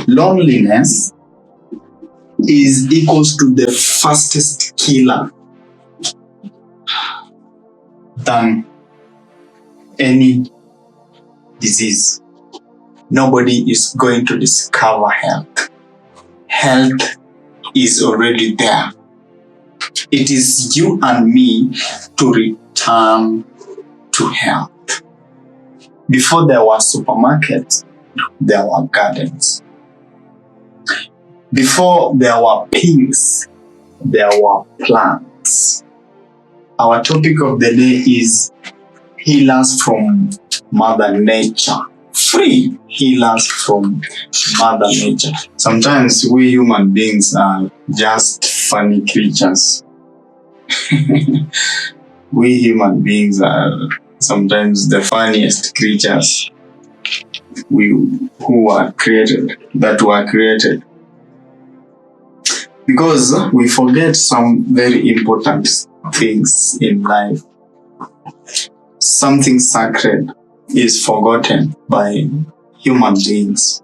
Loneliness is equals to the fastest killer than any disease. Nobody is going to discover health. Health is already there. It is you and me to return to health. Before there were supermarkets, there were gardens. Before there were pills, there were plants. Our topic of the day is healers from Mother Nature. Free healers from Mother Nature. Sometimes we human beings are just funny creatures. We human beings are sometimes the funniest creatures who were created, that were created. Because we forget some very important things in life. Something sacred is forgotten by human beings.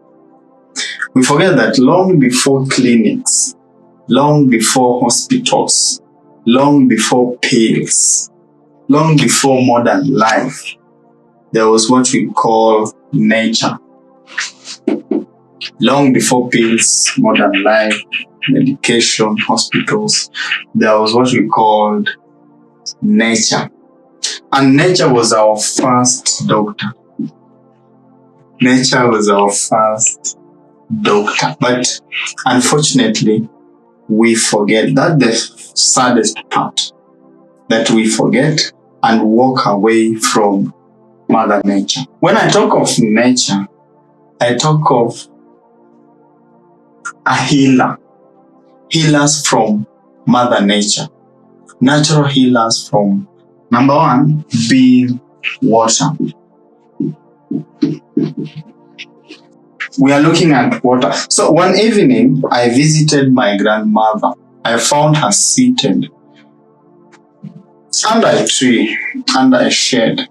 We forget that long before clinics, long before hospitals, long before pills, long before modern life, there was what we call nature. Long before pills, modern life, medication, hospitals, there was what we called nature. And nature was our first doctor. Nature was our first doctor. But unfortunately, we forget. That's the saddest part, that we forget and walk away from Mother Nature. When I talk of nature, I talk of a healer. Healers from Mother Nature. Natural healers from, number one, being water. We are looking at water. So one evening, I visited my grandmother. I found her seated under a tree, under a shade.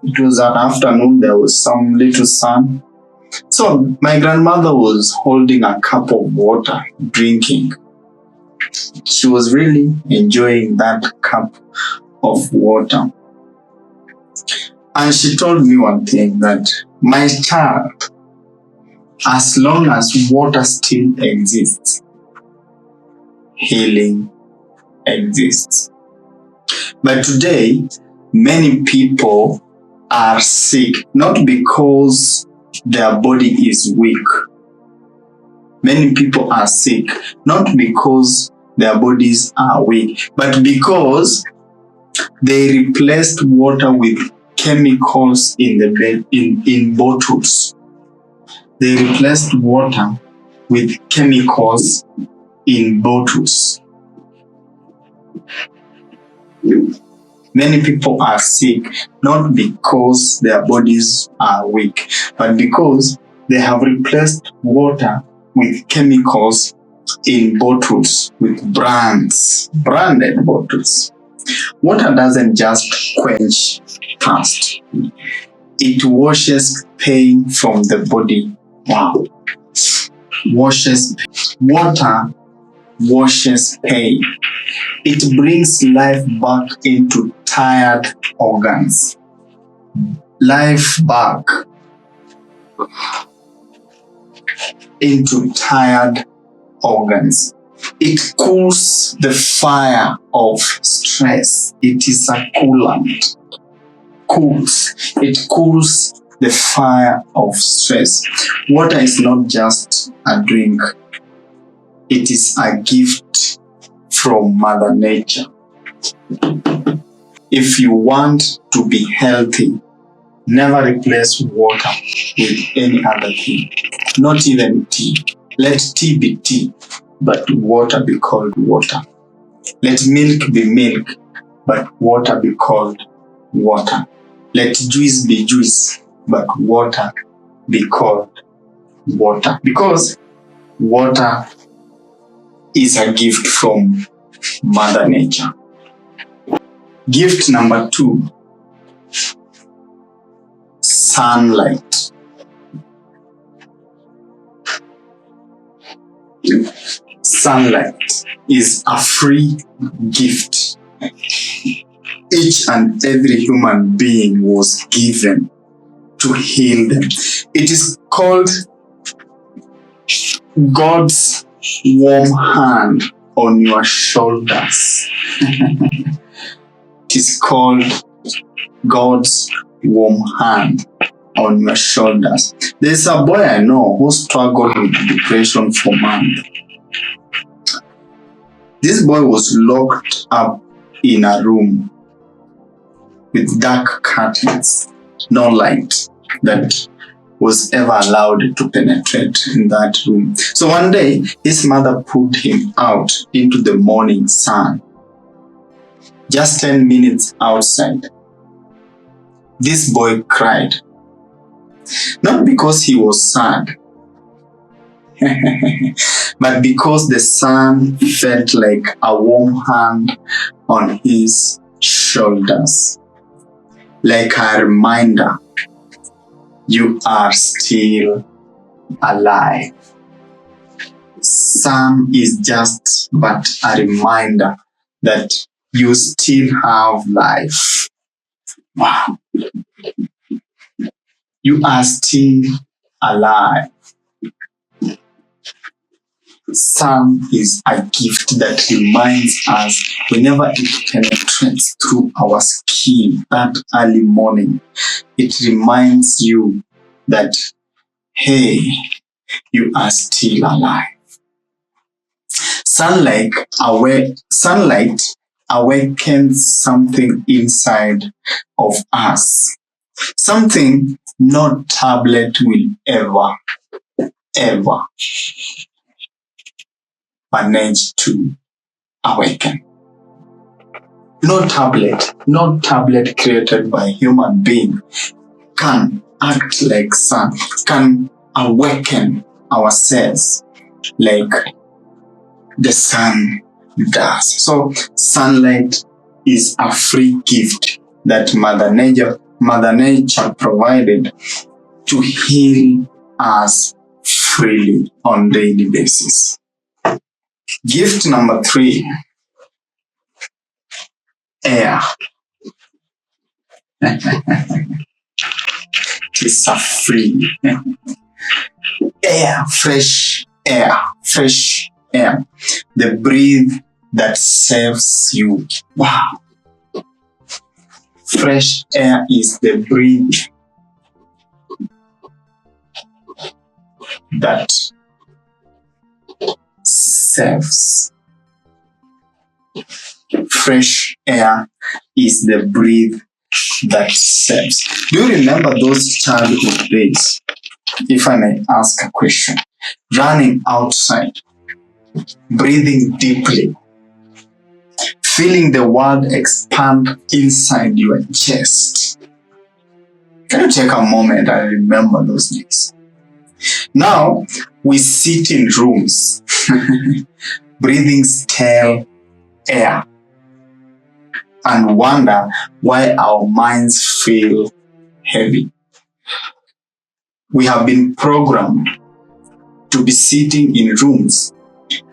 It was an afternoon, there was some little sun. So my grandmother was holding a cup of water, drinking. She was really enjoying that cup of water. And she told me one thing, that my child, as long as water still exists, healing exists. But today, many people are sick, not because their body is weak. Many people are sick, not because their bodies are weak, but because they replaced water with chemicals in bottles. They replaced water with chemicals in bottles. Many people are sick, not because their bodies are weak, but because they have replaced water with chemicals in bottles, with branded bottles. Water doesn't just quench thirst. It washes pain from the body. Wow. Water washes pain. It brings life back into tired organs. Life back into tired organs. It cools the fire of stress. It is a coolant. It cools the fire of stress. Water is not just a drink. It is a gift from Mother Nature. If you want to be healthy, never replace water with any other thing. Not even tea. Let tea be tea, but water be called water. Let milk be milk, but water be called water. Let juice be juice, but water be called water. Because water is a gift from Mother Nature. Gift number 2, sunlight. Sunlight is a free gift each and every human being was given to heal them. It is called God's warm hand on your shoulders. It is called God's warm hand on your shoulders. There's a boy I know who struggled with depression for months. This boy was locked up in a room with dark curtains, no light that was ever allowed to penetrate in that room. So one day, his mother put him out into the morning sun, just 10 minutes outside. This boy cried, not because he was sad, but because the sun felt like a warm hand on his shoulders, like a reminder, you are still alive. Sun is just but a reminder that you still have life. Wow. You are still alive. Sun is a gift that reminds us whenever it penetrates through our skin that early morning. It reminds you that, hey, you are still alive. Sunlight awakens something inside of us. Something no tablet will ever manage to awaken. No tablet created by human being can act like sun, can awaken ourselves like the sun does. So sunlight is a free gift that Mother Nature provided to heal us freely on a daily basis. Gift number 3, air. It is a free air, fresh air, the breath that saves you. Wow. Fresh air is the breath that saves. Fresh air is the breath that saves. Do you remember those childhood days? If I may ask a question. Running outside, breathing deeply, feeling the world expand inside your chest. Can you take a moment and remember those days? Now, we sit in rooms, breathing stale air, and wonder why our minds feel heavy. We have been programmed to be sitting in rooms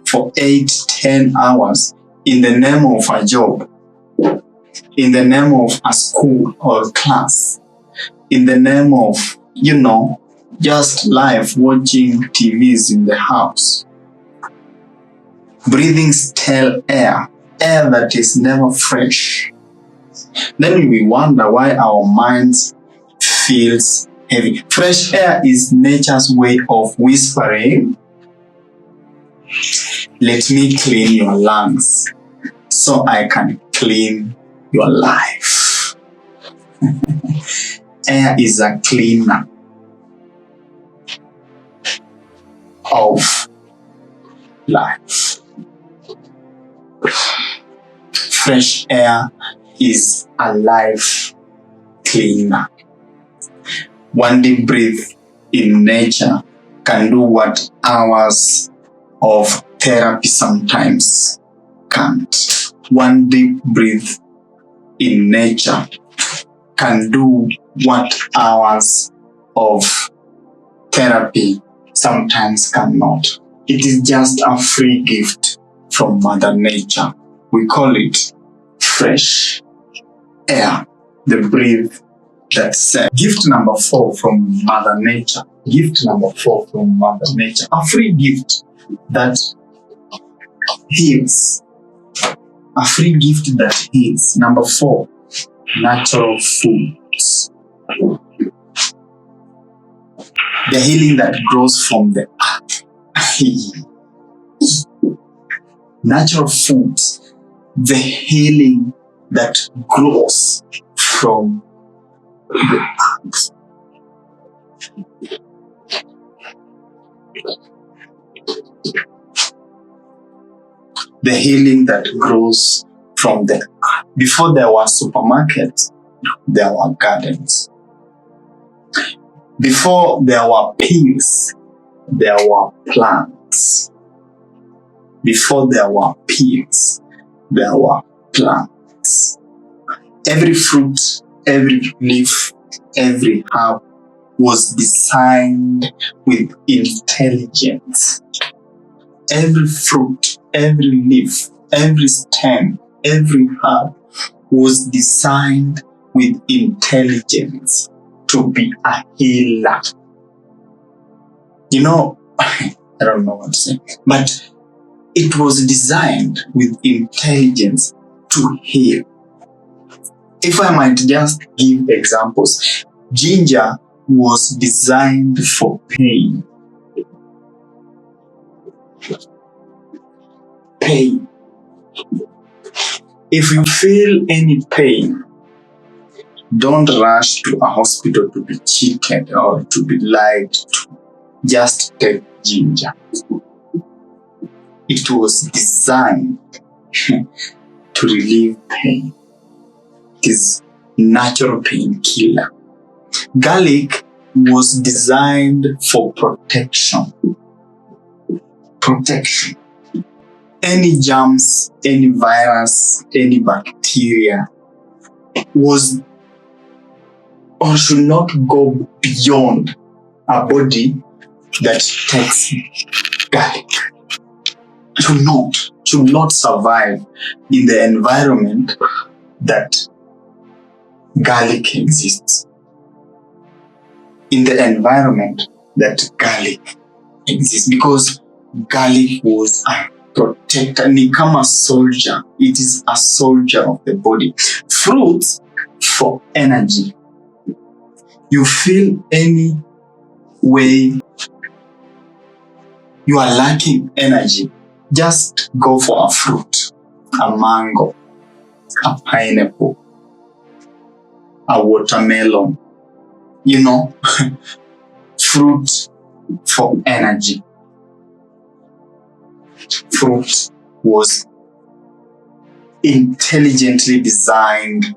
for 8-10 hours in the name of a job, in the name of a school or class, in the name of, just life, watching TVs in the house. Breathing stale air that is never fresh. Then we wonder why our minds feels heavy. Fresh air is nature's way of whispering, let me clean your lungs so I can clean your life. Air is a cleaner of life. Fresh air is a life cleaner. One deep breath in nature can do what hours of therapy sometimes can't. One deep breath in nature can do what hours of therapy sometimes cannot. It is just a free gift from Mother Nature. We call it fresh air, the breath that said. Gift number 4 from Mother Nature. Gift number 4 from Mother Nature. A free gift that heals. A free gift that heals. Number 4, natural foods. The healing that grows from the earth. Natural foods. The healing that grows from the earth. The healing that grows from the earth. Before there were supermarkets, there were gardens. Before there were pills, there were plants. Before there were pills, there were plants. Every fruit, every leaf, every herb was designed with intelligence. Every fruit, every leaf, every stem, every herb was designed with intelligence to be a healer. You know, I don't know what to say, but it was designed with intelligence to heal. If I might just give examples, ginger was designed for pain. Pain. If you feel any pain, don't rush to a hospital to be cheated or to be lied to. Just take ginger. It was designed to relieve pain. It is natural painkiller. Garlic was designed for protection. Protection. Any germs, any virus, any bacteria was or should not go beyond a body that takes garlic. Should not survive in the environment that garlic exists. In the environment that garlic exists. Because garlic was a protector. Ni kama soldier. It is a soldier of the body. Fruits for energy. You feel any way you are lacking energy, just go for a fruit, a mango, a pineapple, a watermelon, you know, fruit for energy. Fruit was intelligently designed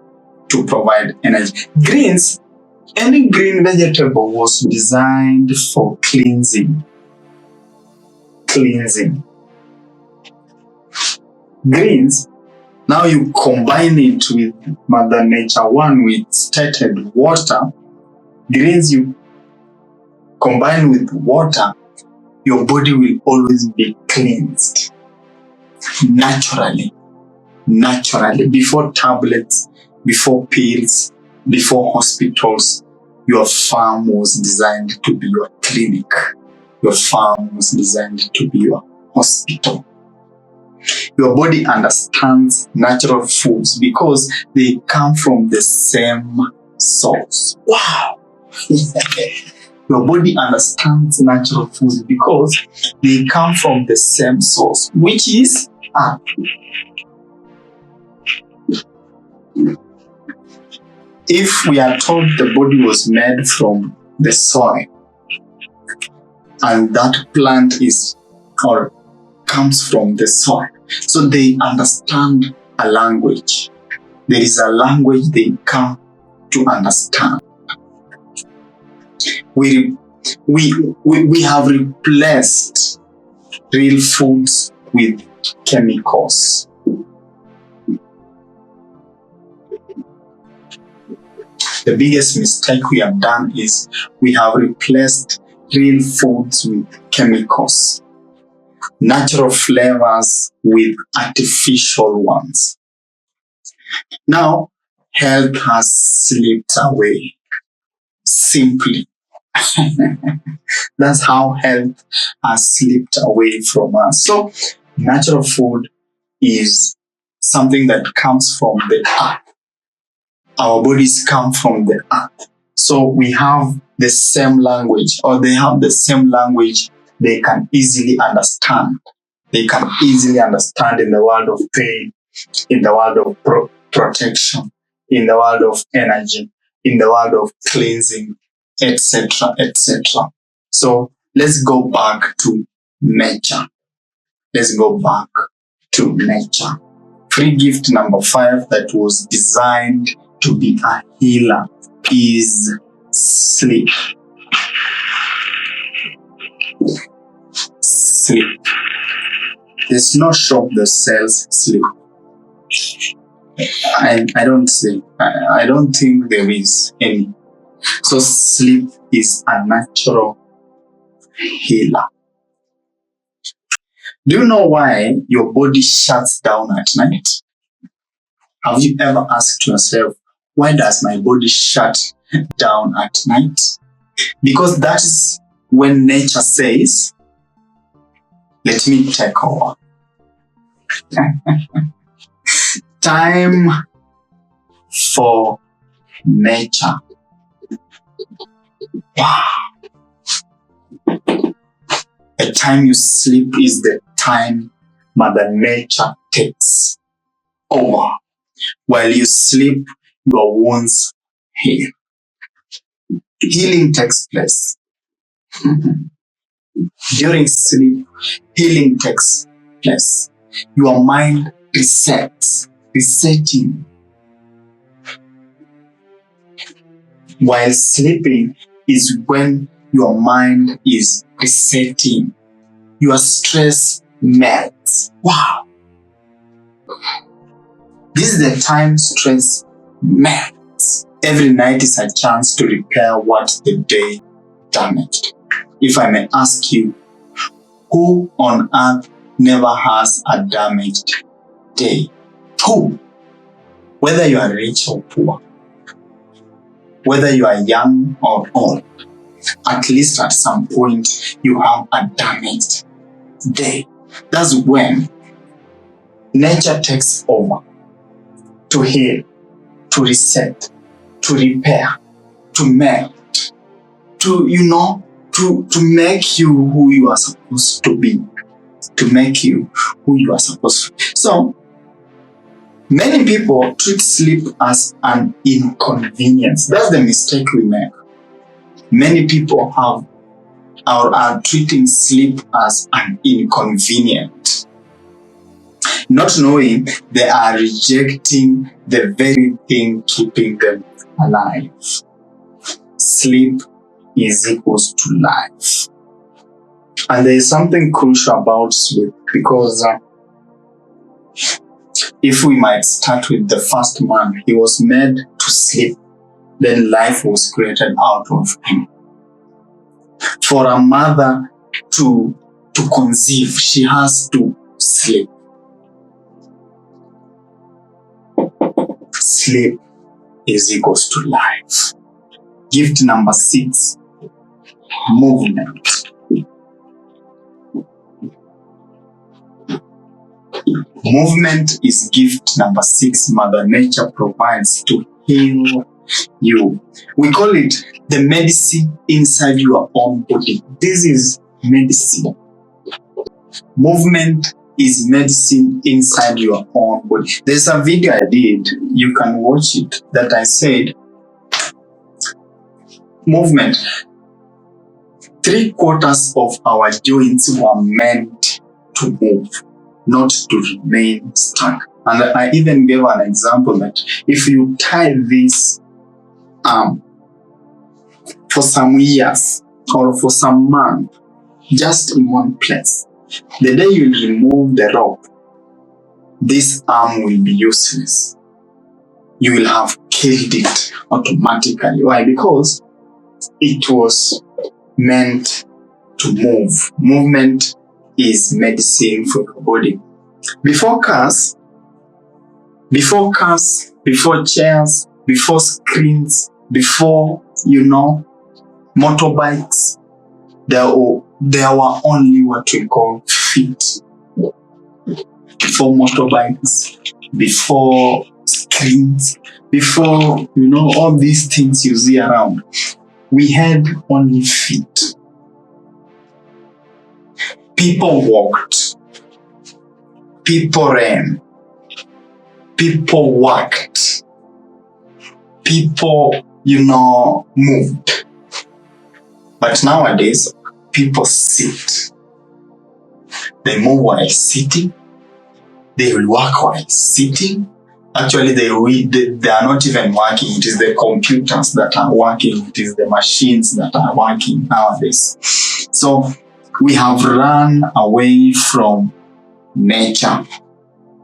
to provide energy. Greens, any green vegetable was designed for cleansing. Cleansing. Greens, now you combine it with Mother Nature one with stated water. Greens you combine with water, your body will always be cleansed. Naturally. Naturally. Before tablets, before pills, before hospitals, your farm was designed to be your clinic. Your farm was designed to be your hospital. Your body understands natural foods because they come from the same source. Wow! Your body understands natural foods because they come from the same source, which is earth. If we are told the body was made from the soil, and that plant is or comes from the soil, so they understand a language. There is a language they come to understand. We have replaced real foods with chemicals. The biggest mistake we have done is we have replaced real foods with chemicals. natural flavors with artificial ones. Now, health has slipped away. Simply. That's how health has slipped away from us. So, natural food is something that comes from the earth. Our bodies come from the earth. So we have the same language, or they have the same language they can easily understand. They can easily understand in the world of pain, in the world of protection, in the world of energy, in the world of cleansing, etc., etc. So let's go back to nature. Let's go back to nature. Free gift number 5 that was designed to be a healer is sleep. Sleep. There's no shop that sells sleep. I don't think there is any. So sleep is a natural healer. Do you know why your body shuts down at night? Have you ever asked yourself, why does my body shut down at night? Because that is when nature says, let me take over. Time for nature. Wow. The time you sleep is the time Mother Nature takes over. While you sleep, your wounds heal. Healing takes place. During sleep, healing takes place. Your mind resets, resetting. While sleeping is when your mind is resetting. Your stress melts. Wow. This is the time stress melts. Every night is a chance to repair what the day damaged. If I may ask you, who on earth never has a damaged day? Who? Whether you are rich or poor, whether you are young or old, at least at some point you have a damaged day. That's when nature takes over to heal, to reset, to repair, to melt, to make you who you are supposed to be, to make you who you are supposed to be. So, many people treat sleep as an inconvenience. That's the mistake we make. Many people have or are treating sleep as an inconvenience, not knowing they are rejecting the very thing keeping them alive. Sleep is equals to life. And there is something crucial about sleep, because if we might start with the first man, he was made to sleep, then life was created out of him. For a mother to conceive, she has to sleep. Sleep is equals to life. Gift number 6, movement. Movement is gift number 6 Mother Nature provides to heal you. We call it the medicine inside your own body. This is medicine. Movement is medicine inside your own body. There's a video I did, you can watch it, that I said, movement. 3/4 of our joints were meant to move, not to remain stuck. And I even gave an example that if you tie this for some years or for some months, just in one place, the day you remove the rope, this arm will be useless. You will have killed it automatically. Why? Because it was meant to move. Movement is medicine for your body. Before cars, before chairs, before screens, before, motorbikes, there were only what we call feet. Before motorbikes, before screens, before, all these things you see around, we had only feet. People walked, people ran, people worked, people, moved. But nowadays, people sit. They move while sitting. They will work while sitting. Actually, they are not even working. It is the computers that are working. It is the machines that are working nowadays. So we have run away from nature,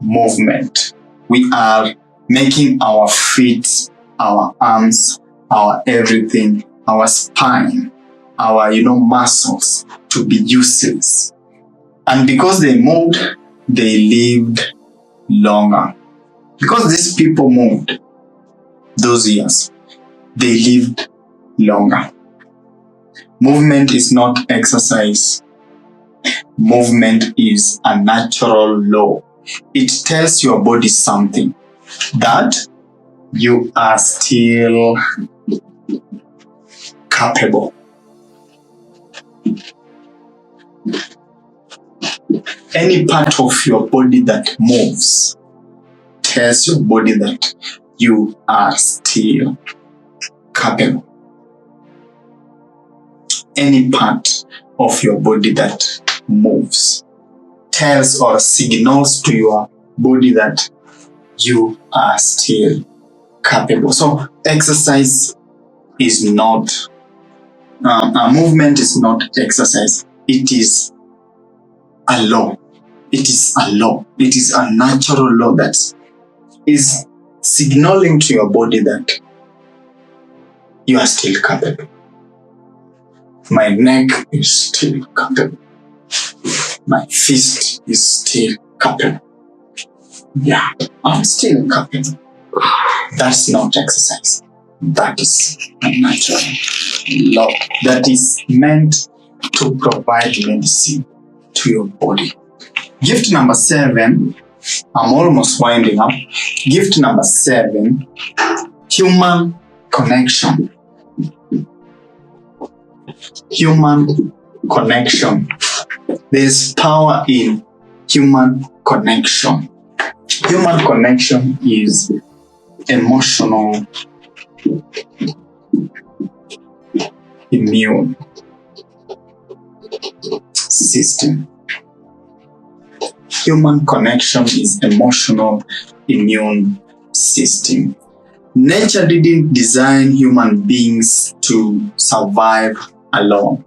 movement. We are making our feet, our arms, our everything, our spine, our, muscles to be useless. And because they moved, they lived longer. Because these people moved those years, they lived longer. Movement is not exercise. Movement is a natural law. It tells your body something, that you are still capable. Any part of your body that moves tells your body that you are still capable. Any part of your body that moves tells or signals to your body that you are still capable. So exercise is not, movement is not exercise. It is a law. It is a law. It is a natural law that is signaling to your body that you are still capable. My neck is still capable. My fist is still capable. Yeah, I'm still capable. That's not exercise. That is a natural law that is meant to provide medicine to your body. Gift number 7, I'm almost winding up. Gift number 7, human connection. Human connection. There is power in human connection. Human connection is emotional immune system. Human connection is emotional immune system. Nature didn't design human beings to survive alone.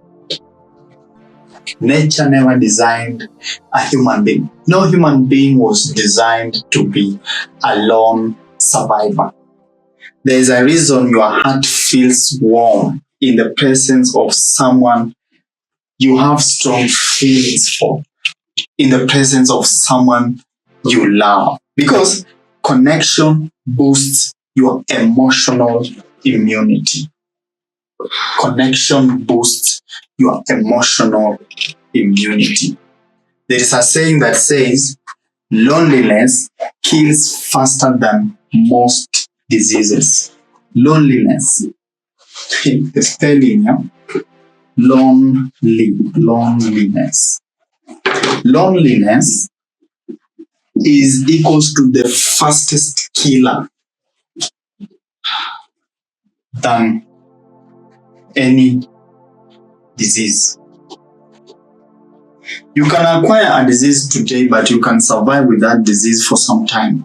Nature never designed a human being. No human being was designed to be a lone survivor. There is a reason your heart feels warm in the presence of someone you have strong feelings for, in the presence of someone you love. Because connection boosts your emotional immunity. Connection boosts your emotional immunity. There is a saying that says, loneliness kills faster than most diseases. Loneliness. The spelling, yeah? Loneliness. Loneliness is equals to the fastest killer than any disease. You can acquire a disease today, but you can survive with that disease for some time.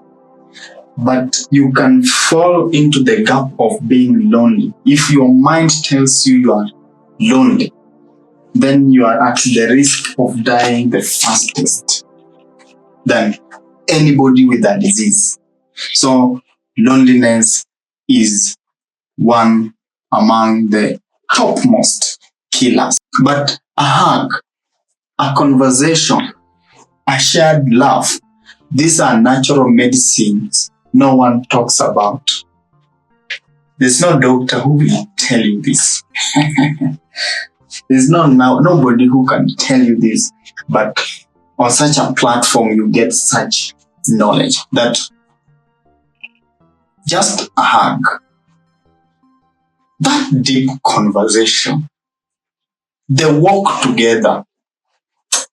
But you can fall into the gap of being lonely. If your mind tells you you are lonely, then you are at the risk of dying the fastest than anybody with that disease. So loneliness is one among the topmost killers. But a hug, a conversation, a shared laugh. These are natural medicines no one talks about. There's no doctor who will tell you this. There's nobody who can tell you this, but on such a platform you get such knowledge that just a hug, that deep conversation, the walk together,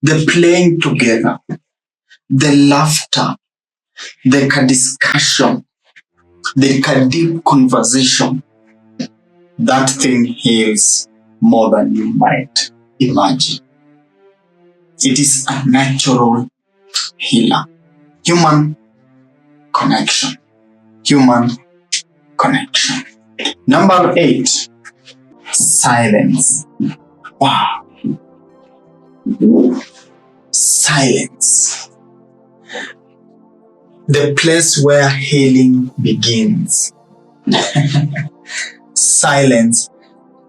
the playing together, the laughter, the discussion, the deep conversation, that thing heals more than you might imagine. It is a natural healer. Human connection. Human connection. Number 8, silence. Wow. Silence. The place where healing begins. Silence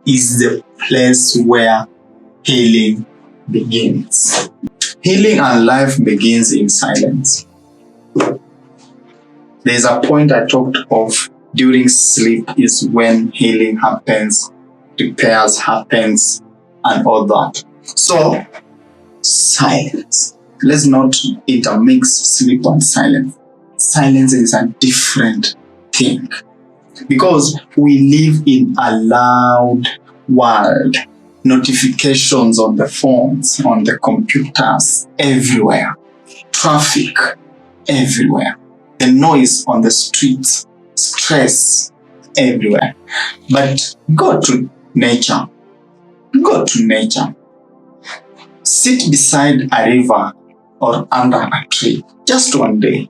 is the place where healing begins. Healing and life begins in silence. There's a point I talked of during sleep is when healing happens, repairs happens, and all that. So, silence. Let's not intermix sleep and silence. Silence is a different thing because we live in a loud world. Notifications on the phones, on the computers, everywhere. Traffic, everywhere. The noise on the streets, stress, everywhere. But go to nature. Go to nature. Sit beside a river or under a tree. Just one day.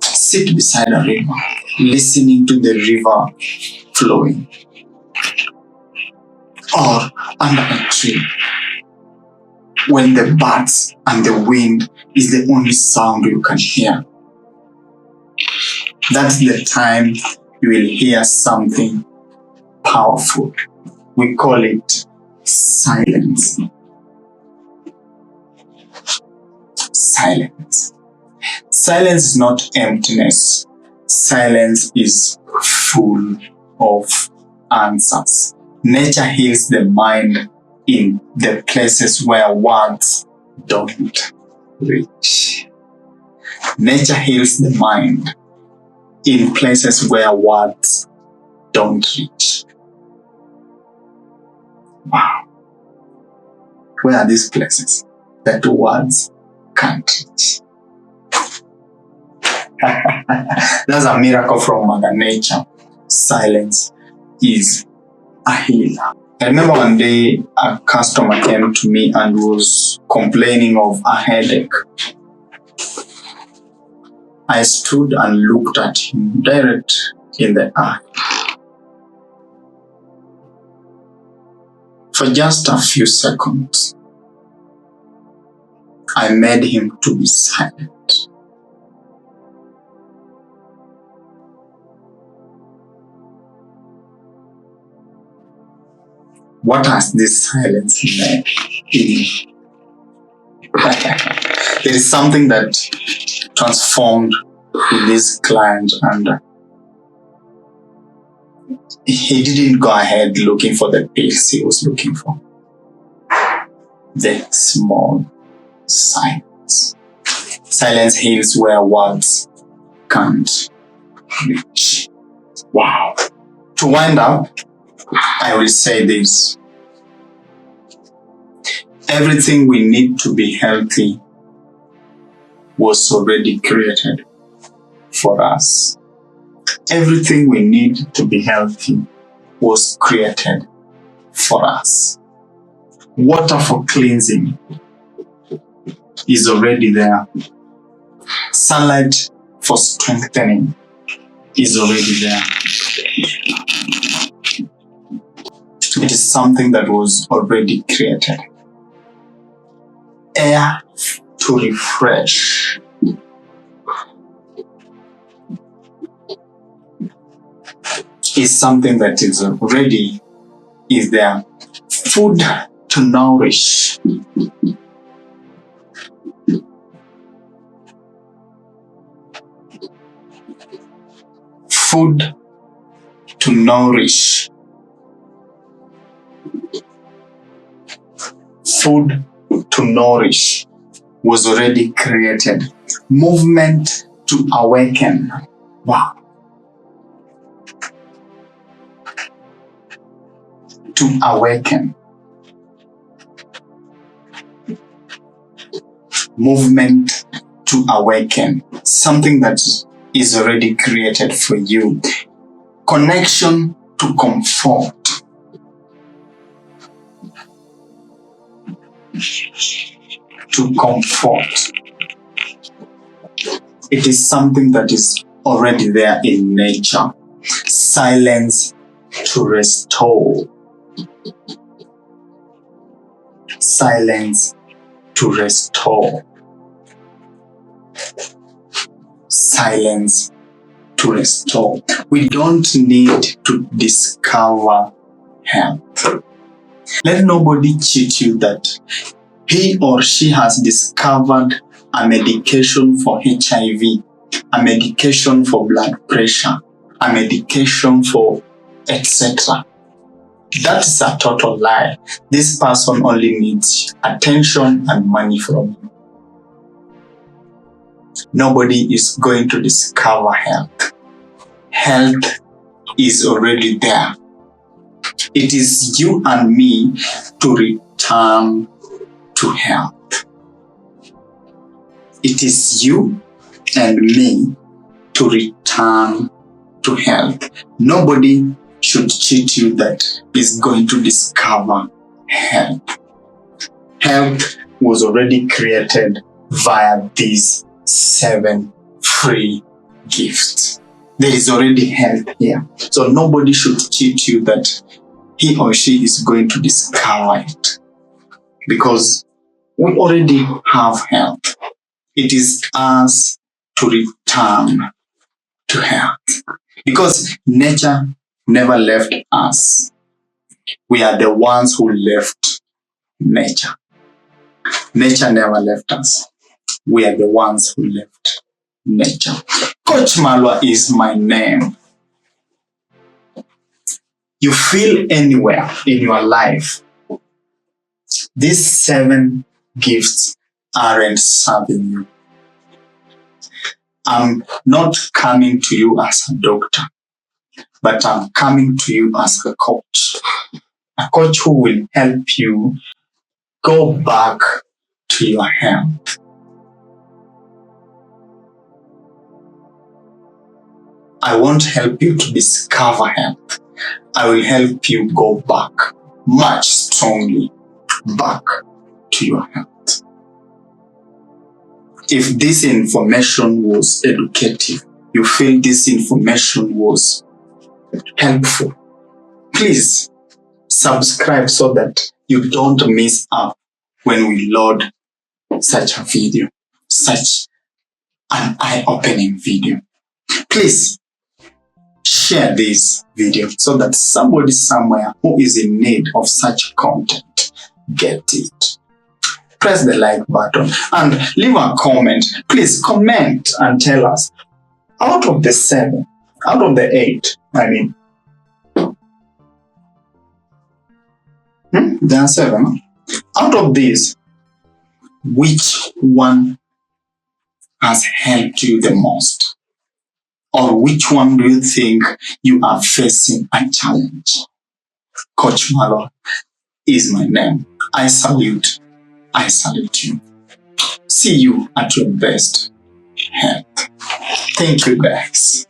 Sit beside a river, listening to the river flowing. Or under a tree, when the birds and the wind is the only sound you can hear. That's the time you will hear something powerful. We call it silence. Silence. Silence is not emptiness. Silence is full of answers. Nature heals the mind in the places where words don't reach. Nature heals the mind in places where words don't reach. Wow. Where are these places that words can't reach? That's a miracle from Mother Nature. Silence is a healer. I remember one day a customer came to me and was complaining of a headache. I stood and looked at him direct in the eye. For just a few seconds, I made him to be silent. What has this silence meant in me? There is something that transformed with this client, and he didn't go ahead looking for the pills he was looking for. The small silence. Silence heals where words can't reach. Wow. To wind up, I will say this. Everything we need to be healthy was already created for us. Everything we need to be healthy was created for us. Water for cleansing is already there. Sunlight for strengthening is already there. It is something that was already created. Air to refresh. Is something that is already there. Food to nourish Food to nourish. Food to nourish was already created. Movement to awaken. Wow. To awaken. Movement to awaken. Something that is already created for you. Connection to comfort. To comfort. It is something that is already there in nature. Silence to restore. Silence to restore. Silence to restore. We don't need to discover health. Let nobody cheat you that he or she has discovered a medication for HIV, a medication for blood pressure, a medication for etc. That is a total lie. This person only needs attention and money from you. Nobody is going to discover health. Health is already there. It is you and me to return to health. It is you and me to return to health. Nobody should cheat you that is going to discover health. Health was already created via these 7 free gifts. There is already health here. So nobody should cheat you that he or she is going to discover it. Because we already have health. It is us to return to health. Because nature never left us. We are the ones who left nature. Nature never left us. We are the ones who left nature. Coach Malwa is my name. You feel anywhere in your life, these 7 gifts aren't serving you. I'm not coming to you as a doctor, but I'm coming to you as a coach. A coach who will help you go back to your health. I won't help you to discover health. I will help you go back, much strongly, back to your health. If this information was educative, you feel this information was helpful, please subscribe so that you don't miss out when we load such a video, such an eye-opening video. Please share this video so that somebody somewhere who is in need of such content get it. Press the like button and leave a comment. Please comment and tell us, out of the 7, out of the 8, there are 7. Out of these, which one has helped you the most? Or which one do you think you are facing a challenge? Coach Malwa is my name. I salute you. See you at your best health. Thank you, guys.